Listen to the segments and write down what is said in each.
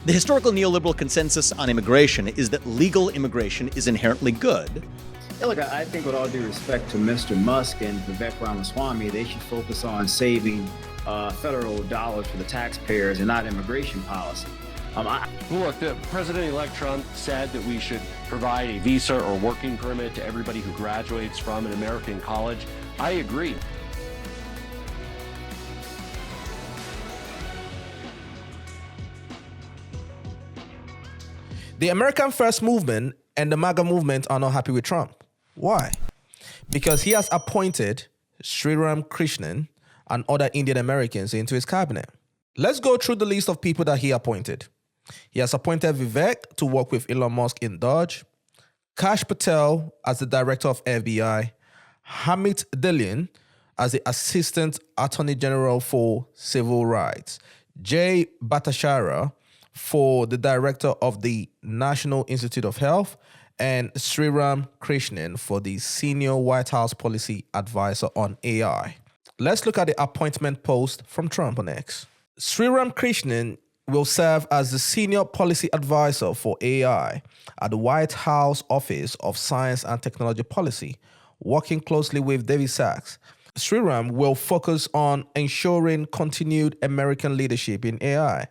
The historical neoliberal consensus on immigration is that legal immigration is inherently good. Yeah, look, I think with all due respect to Mr. Musk and Vivek Ramaswamy, they should focus on saving federal dollars for the taxpayers and not immigration policy. Look, President-elect Trump said that we should provide a visa or working permit to everybody who graduates from an American college. I agree. The American First movement and the MAGA movement are not happy with Trump. Why? Because he has appointed Sriram, Krishnan, and other Indian Americans into his cabinet. Let's go through the list of people that he appointed. He has appointed Vivek to work with Elon Musk in Dodge, Kash Patel as the director of FBI, Hamit Dillon as the Assistant Attorney General for Civil Rights, Jay Bhattacharya for the director of the National Institute of Health, and Sriram Krishnan for the senior White House policy advisor on AI. Let's look at the appointment post from Trump on X. Sriram Krishnan will serve as the senior policy advisor for AI at the White House Office of Science and Technology Policy, working closely with David Sachs. Sriram will focus on ensuring continued American leadership in AI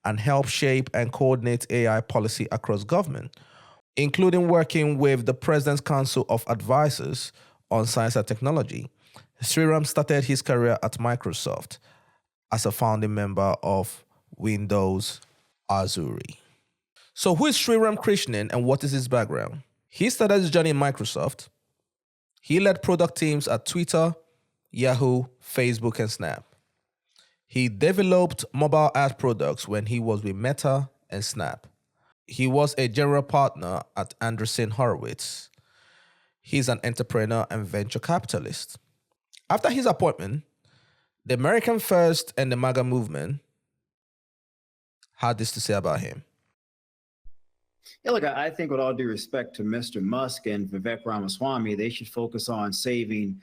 and help shape and coordinate AI policy across government, including working with the President's Council of Advisors on Science and Technology. Sriram started his career at Microsoft as a founding member of Windows Azure. So who is Sriram Krishnan and what is his background? He started his journey in Microsoft. He led product teams at Twitter, Yahoo, Facebook, and Snap. He developed mobile ad products when he was with Meta and Snap. He was a general partner at Andreessen Horowitz. He's an entrepreneur and venture capitalist. After his appointment, the American First and the MAGA movement had this to say about him. Yeah, look, I think with all due respect to Mr. Musk and Vivek Ramaswamy, they should focus on saving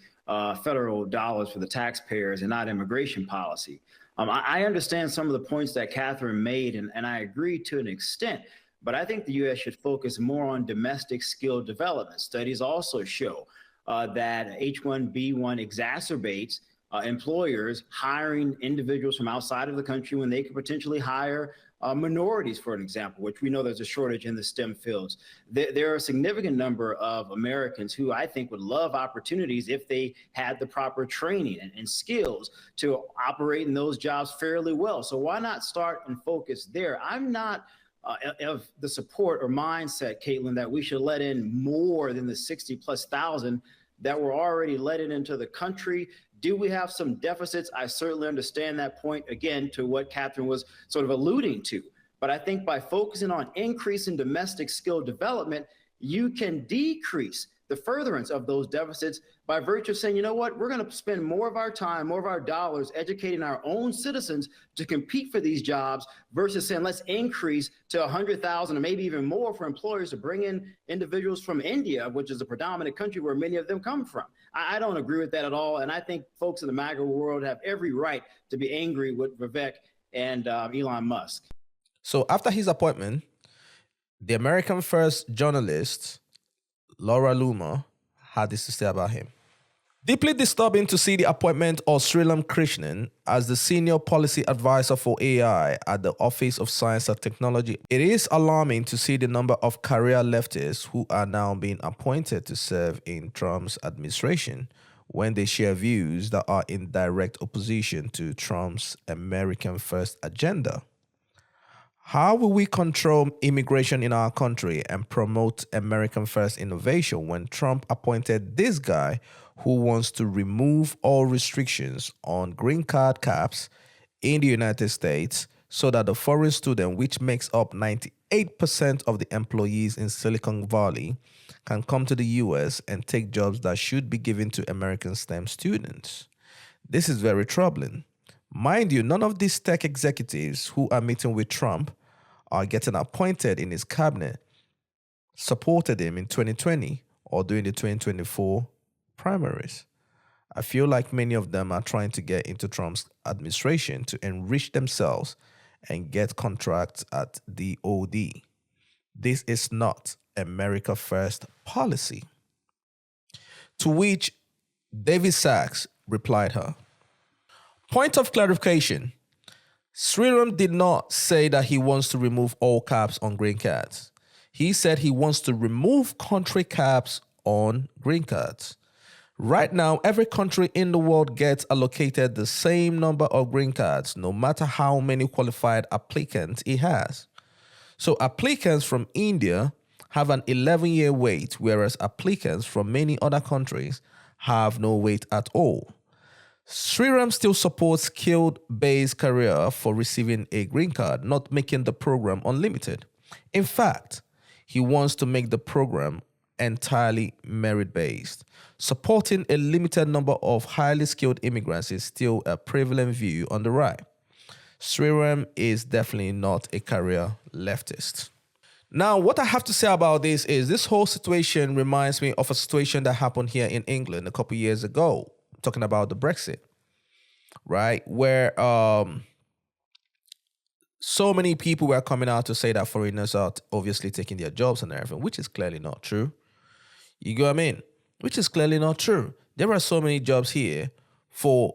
federal dollars for the taxpayers and not immigration policy. I understand some of the points that Catherine made, and I agree to an extent, but I think the U.S. should focus more on domestic skill development. Studies also show that H-1B1 exacerbates employers hiring individuals from outside of the country when they could potentially hire minorities, for an example, which we know there's a shortage in the STEM fields. There are a significant number of Americans who I think would love opportunities if they had the proper training and skills to operate in those jobs fairly well. So why not start and focus there? I'm not of the support or mindset, Caitlin, that we should let in more than the 60,000+ that were already let into the country. Do we have some deficits? I certainly understand that point, again, to what Catherine was sort of alluding to. But I think by focusing on increasing domestic skill development, you can decrease the furtherance of those deficits by virtue of saying, you know what, we're going to spend more of our time, more of our dollars educating our own citizens to compete for these jobs versus saying, let's increase to 100,000 or maybe even more for employers to bring in individuals from India, which is a predominant country where many of them come from. I don't agree with that at all. And I think folks in the MAGA world have every right to be angry with Vivek and Elon Musk. So after his appointment, the American First journalist, Laura Loomer, had this to say about him. Deeply disturbing to see the appointment of Sriram Krishnan as the senior policy advisor for AI at the Office of Science and Technology. It is alarming to see the number of career leftists who are now being appointed to serve in Trump's administration when they share views that are in direct opposition to Trump's American First agenda. How will we control immigration in our country and promote American First innovation when Trump appointed this guy who wants to remove all restrictions on green card caps in the United States so that the foreign student, which makes up 98% of the employees in Silicon Valley, can come to the US and take jobs that should be given to American STEM students? This is very troubling. Mind you, none of these tech executives who are meeting with Trump are getting appointed in his cabinet supported him in 2020 or during the 2024 primaries. I feel like many of them are trying to get into Trump's administration to enrich themselves and get contracts at DOD. This is not America First policy. To which David Sachs replied her, point of clarification, Sriram did not say that he wants to remove all caps on green cards. He said he wants to remove country caps on green cards. Right now, every country in the world gets allocated the same number of green cards, no matter how many qualified applicants it has. So applicants from India have an 11-year wait, whereas applicants from many other countries have no wait at all. Sriram still supports skilled-based career for receiving a green card, not making the program unlimited. In fact, he wants to make the program entirely merit-based. Supporting a limited number of highly skilled immigrants is still a prevalent view on the right. Sriram is definitely not a career leftist. Now, what I have to say about this is this whole situation reminds me of a situation that happened here in England a couple years ago, talking about the Brexit, right? Where so many people were coming out to say that foreigners are obviously taking their jobs and everything, which is clearly not true. You go what I mean? Which is clearly not true. There are so many jobs here for,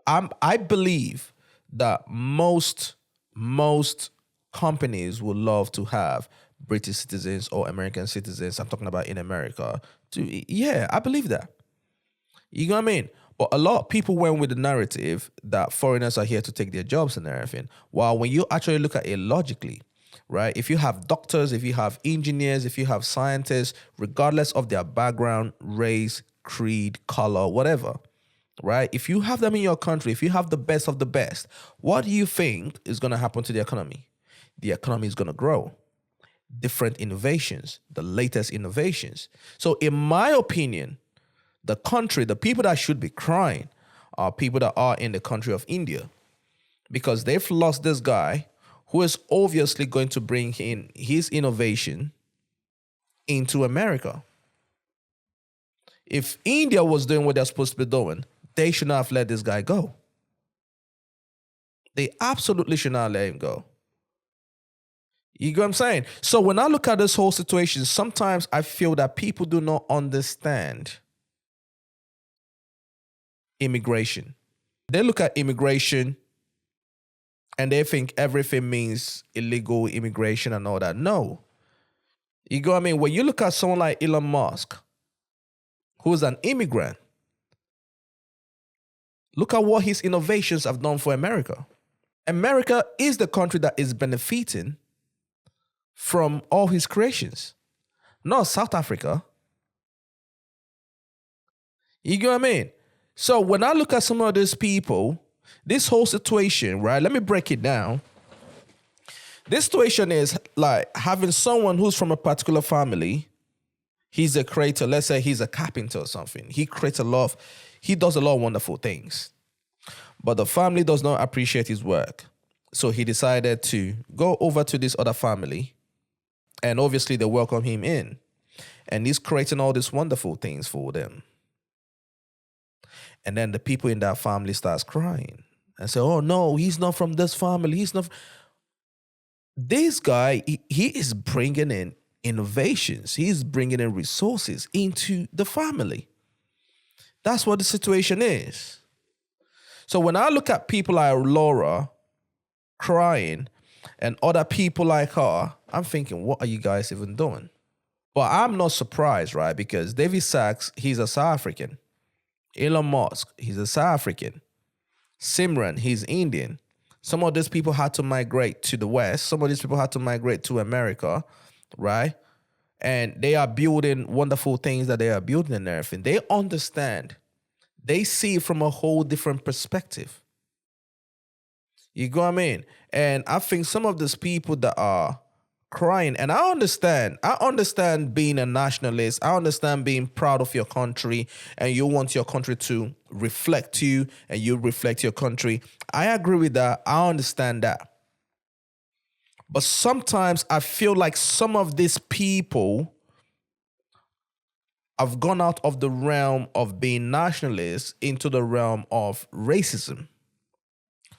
I believe that most companies would love to have British citizens or American citizens, I'm talking about in America, yeah, I believe that. You know what I mean? But a lot of people went with the narrative that foreigners are here to take their jobs and everything. While when you actually look at it logically, right? If you have doctors, if you have engineers, if you have scientists, regardless of their background, race, creed, color, whatever, right? If you have them in your country, if you have the best of the best, what do you think is going to happen to the economy? The economy is going to grow. Different innovations, the latest innovations. So in my opinion, the people that should be crying are people that are in the country of India, because they've lost this guy who is obviously going to bring in his innovation into America. If India was doing what they're supposed to be doing, they should not have let this guy go. They absolutely should not let him go. You get what I'm saying? So when I look at this whole situation, sometimes I feel that people do not understand immigration. They look at immigration and they think everything means illegal immigration and all that. No. You go, I mean, when you look at someone like Elon Musk, who's an immigrant, look at what his innovations have done for America. America is the country that is benefiting from all his creations, not South Africa. You get what I mean? So when I look at some of these people, this whole situation, right? Let me break it down. This situation is like having someone who's from a particular family. He's a creator. Let's say he's a carpenter or something. He does a lot of wonderful things. But the family does not appreciate his work. So he decided to go over to this other family. And obviously they welcome him in. And he's creating all these wonderful things for them. And then the people in that family starts crying and say, oh no, he's not from this family. He's not. This guy, he is bringing in innovations. He's bringing in resources into the family. That's what the situation is. So when I look at people like Laura crying and other people like her, I'm thinking, what are you guys even doing? But I'm not surprised, right? Because David Sachs, he's a South African. Elon Musk, he's a South African. Simran, he's Indian. Some of these people had to migrate to the West. Some of these people had to migrate to America, right? And they are building wonderful things that they are building and everything. They understand. They see it from a whole different perspective. You go what I mean? And I think some of these people that are crying, and I understand being a nationalist. I understand being proud of your country and you want your country to reflect you and you reflect your country. I agree with that. I understand that. But sometimes I feel like some of these people have gone out of the realm of being nationalists into the realm of racism.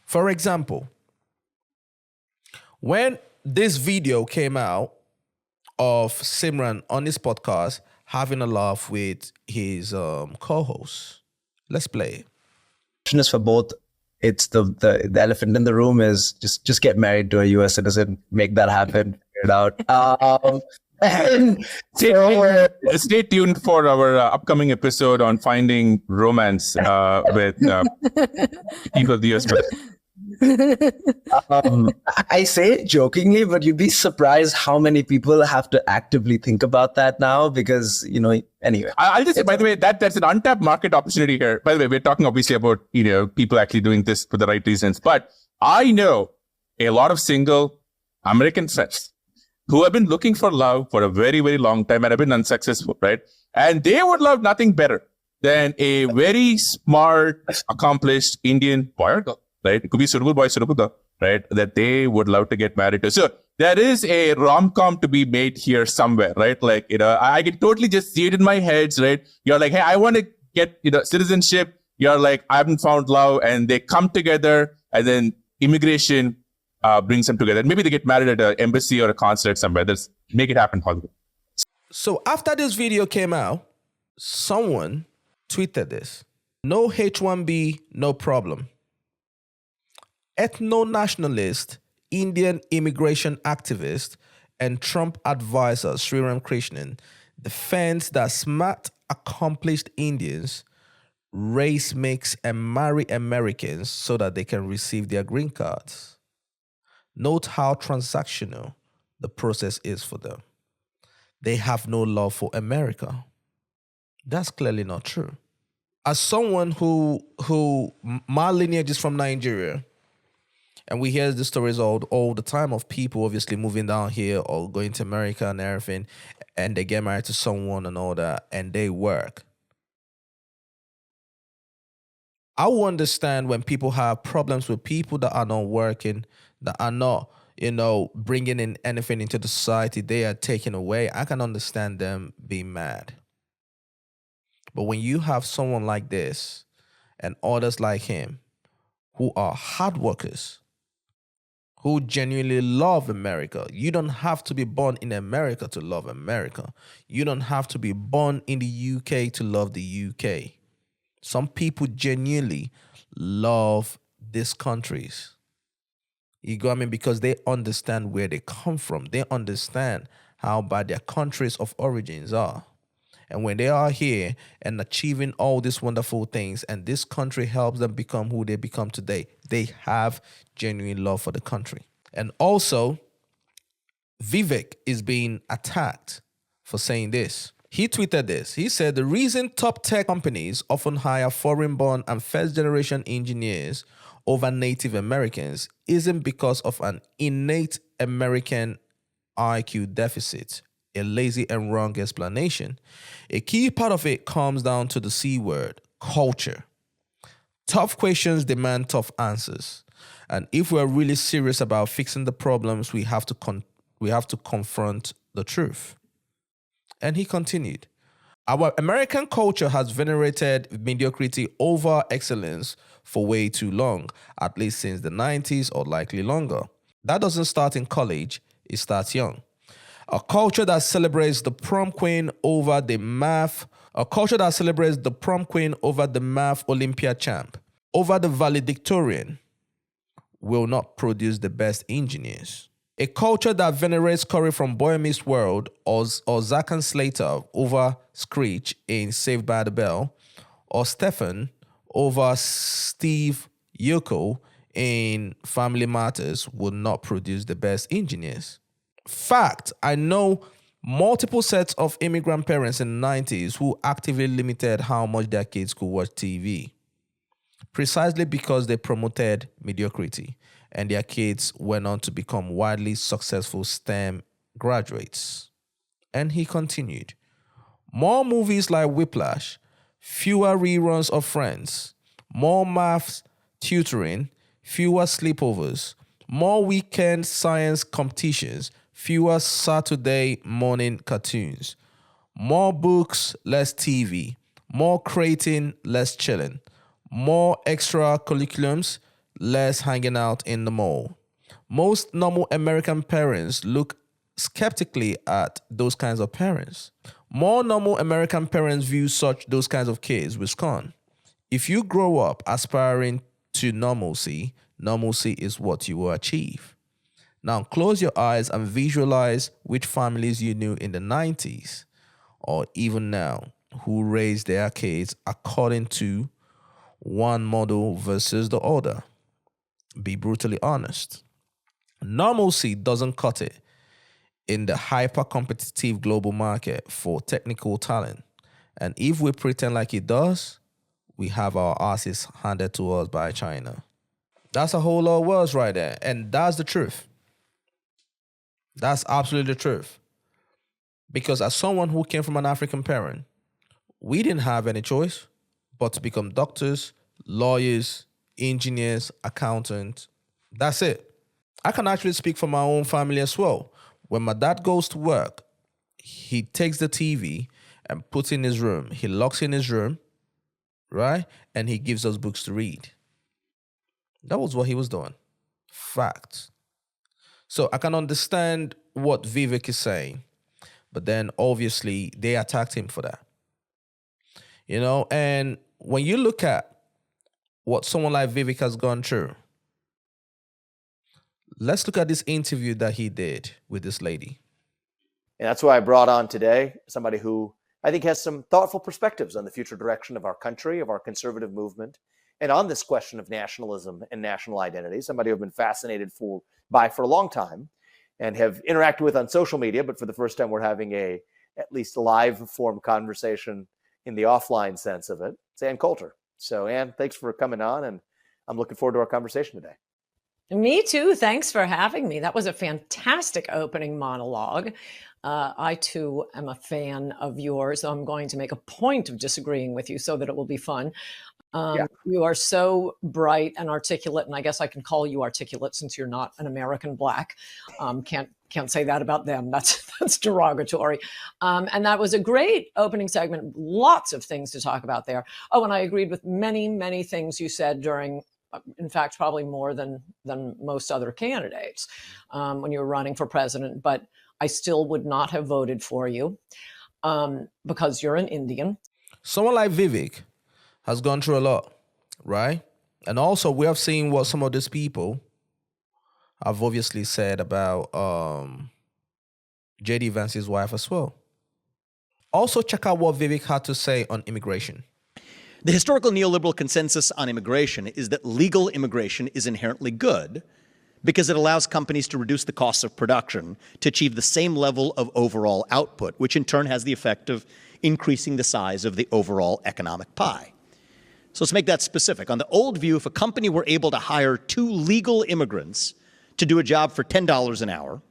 For example, When this video came out of Simran on his podcast having a laugh with his co-host, let's play it. Question is for both. It's the elephant in the room is just get married to a US citizen, make that happen, figure it out. And Stay tuned for our upcoming episode on finding romance with people of the US. I say it jokingly, but you'd be surprised how many people have to actively think about that now because, anyway. I'll just say, by the way, that's an untapped market opportunity here. By the way, we're talking obviously about, people actually doing this for the right reasons. But I know a lot of single American friends who have been looking for love for a very, very long time and have been unsuccessful, right? And they would love nothing better than a very smart, accomplished Indian boy or girl. Right? It could be suitable boy, suitable girl, right? That they would love to get married to. So there is a rom-com to be made here somewhere, right? Like, I can totally just see it in my head, right? You're like, hey, I want to get, citizenship. You're like, I haven't found love. And they come together and then immigration brings them together. Maybe they get married at an embassy or a consulate somewhere. Let's make it happen, Hollywood. So after this video came out, someone tweeted this. No H-1B, no problem. Ethno-nationalist, Indian immigration activist, and Trump advisor Sriram Krishnan defends that smart, accomplished Indians race mix and marry Americans so that they can receive their green cards. Note how transactional the process is for them. They have no love for America. That's clearly not true. As someone who my lineage is from Nigeria, and we hear the stories all the time of people obviously moving down here or going to America and everything, and they get married to someone and all that, and they work. I will understand when people have problems with people that are not working, that are not, bringing in anything into the society, they are taken away. I can understand them being mad. But when you have someone like this and others like him who are hard workers, who genuinely love America. You don't have to be born in America to love America. You don't have to be born in the UK to love the UK. Some people genuinely love these countries. You go, because they understand where they come from. They understand how bad their countries of origins are. And when they are here and achieving all these wonderful things, and this country helps them become who they become today, they have genuine love for the country. And also, Vivek is being attacked for saying this. He tweeted this. He said, the reason top tech companies often hire foreign-born and first-generation engineers over Native Americans isn't because of an innate American IQ deficit, a lazy and wrong explanation. A key part of it comes down to the C word, culture. Tough questions demand tough answers. And if we're really serious about fixing the problems, we have to confront the truth. And he continued, our American culture has venerated mediocrity over excellence for way too long, at least since the 90s or likely longer. That doesn't start in college, it starts young. A culture that celebrates the prom queen over the math Olympia champ, over the valedictorian, will not produce the best engineers. A culture that venerates Corey from Boy Meets World or Zach and Slater over Screech in Saved by the Bell, or Stefan over Steve Yoko in Family Matters will not produce the best engineers. Fact, I know multiple sets of immigrant parents in the 90s who actively limited how much their kids could watch TV, precisely because they promoted mediocrity, and their kids went on to become widely successful STEM graduates. And he continued, more movies like Whiplash, fewer reruns of Friends, more maths tutoring, fewer sleepovers, more weekend science competitions, fewer Saturday morning cartoons, more books, less TV, more creating, less chilling, more extra curriculums, less hanging out in the mall, Most normal American parents look skeptically at those kinds of parents. More normal American parents view those kinds of kids with scorn. If you grow up aspiring to normalcy, normalcy is what you will achieve. Now close your eyes and visualize which families you knew in the 90s or even now who raised their kids according to one model versus the other. Be brutally honest. Normalcy doesn't cut it in the hyper-competitive global market for technical talent. And if we pretend like it does, we have our asses handed to us by China. That's a whole lot of words right there. And that's the truth. That's absolutely the truth. Because as someone who came from an African parent, we didn't have any choice but to become doctors, lawyers, engineers, accountants. That's it. I can actually speak for my own family as well. When my dad goes to work, he takes the TV and puts in his room. He locks in his room, right? And he gives us books to read. That was what he was doing. Fact. So I can understand what Vivek is saying, but then obviously they attacked him for that. You know, and when you look at what someone like Vivek has gone through, let's look at this interview that he did with this lady. And that's why I brought on today somebody who I think has some thoughtful perspectives on the future direction of our country, of our conservative movement, and on this question of nationalism and national identity, somebody who I've been fascinated by for a long time and have interacted with on social media, but for the first time we're having at least live form conversation in the offline sense of it. It's Ann Coulter. So Ann, thanks for coming on, and I'm looking forward to our conversation today. Me too. Thanks for having me. That was a fantastic opening monologue. I too am a fan of yours. So I'm going to make a point of disagreeing with you so that it will be fun. You are so bright and articulate, and I guess I can call you articulate since you're not an American Black. Can't say that about them. That's derogatory. And that was a great opening segment. Lots of things to talk about there. Oh, and I agreed with many, many things you said during. In fact, probably more than most other candidates when you were running for president. But I still would not have voted for you because you're an Indian. Someone like Vivek has gone through a lot, right? And also we have seen what some of these people have obviously said about J.D. Vance's wife as well. Also check out what Vivek had to say on immigration. The historical neoliberal consensus on immigration is that legal immigration is inherently good because it allows companies to reduce the costs of production to achieve the same level of overall output, which in turn has the effect of increasing the size of the overall economic pie. So let's make that specific. On the old view, if a company were able to hire 2 legal immigrants to do a job for $10 an hour,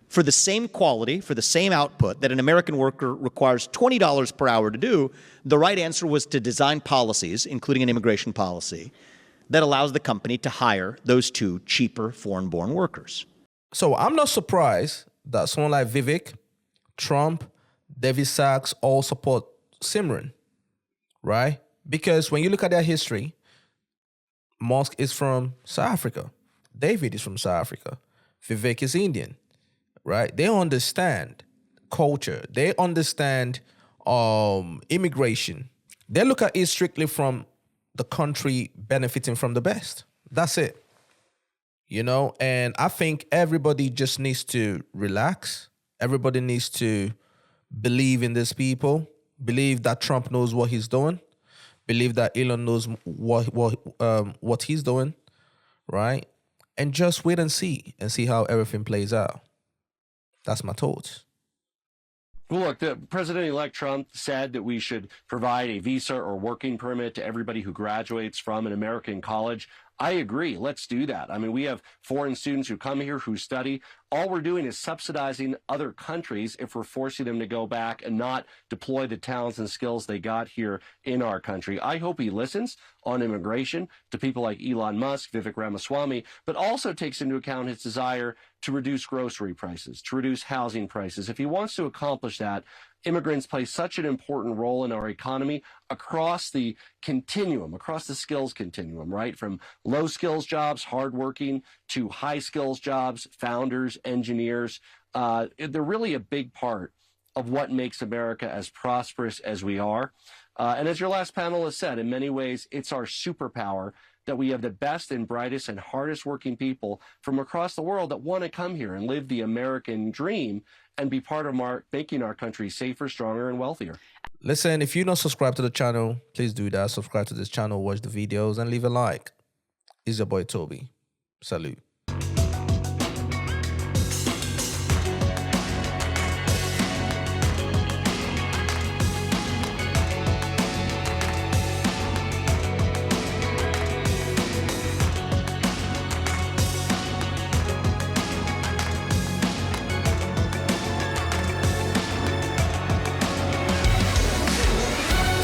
for the same quality, for the same output that an American worker requires $20 per hour to do, the right answer was to design policies, including an immigration policy, that allows the company to hire those 2 cheaper foreign-born workers. So I'm not surprised that someone like Vivek, Trump, David Sachs all support Sriram, right? Because when you look at their history, Musk is from South Africa. David is from South Africa. Vivek is Indian. Right? They understand culture. They understand immigration. They look at it strictly from the country benefiting from the best. That's it. You know, and I think everybody just needs to relax. Everybody needs to believe in these people. Believe that Trump knows what he's doing. Believe that Elon knows what he's doing. Right? And just wait and see how everything plays out. That's my thoughts. Well, look, President-elect Trump said that we should provide a visa or working permit to everybody who graduates from an American college. I agree. Let's do that. I mean, we have foreign students who come here who study All we're doing is subsidizing other countries if we're forcing them to go back and not deploy the talents and skills they got here in our country. I hope he listens on immigration to people like Elon Musk, Vivek Ramaswamy, but also takes into account his desire to reduce grocery prices, to reduce housing prices. If he wants to accomplish that, immigrants play such an important role in our economy across the continuum, across the skills continuum, right? From low skills jobs, hardworking, to high skills jobs, founders, engineers. They're really a big part of what makes America as prosperous as we are. And as your last panelist said, in many ways, it's our superpower that we have the best and brightest and hardest working people from across the world that want to come here and live the American dream and be part of making our country safer, stronger, and wealthier. Listen, if you're not subscribed to the channel, please do that. Subscribe to this channel, watch the videos, and leave a like. It's your boy Toby. Salute.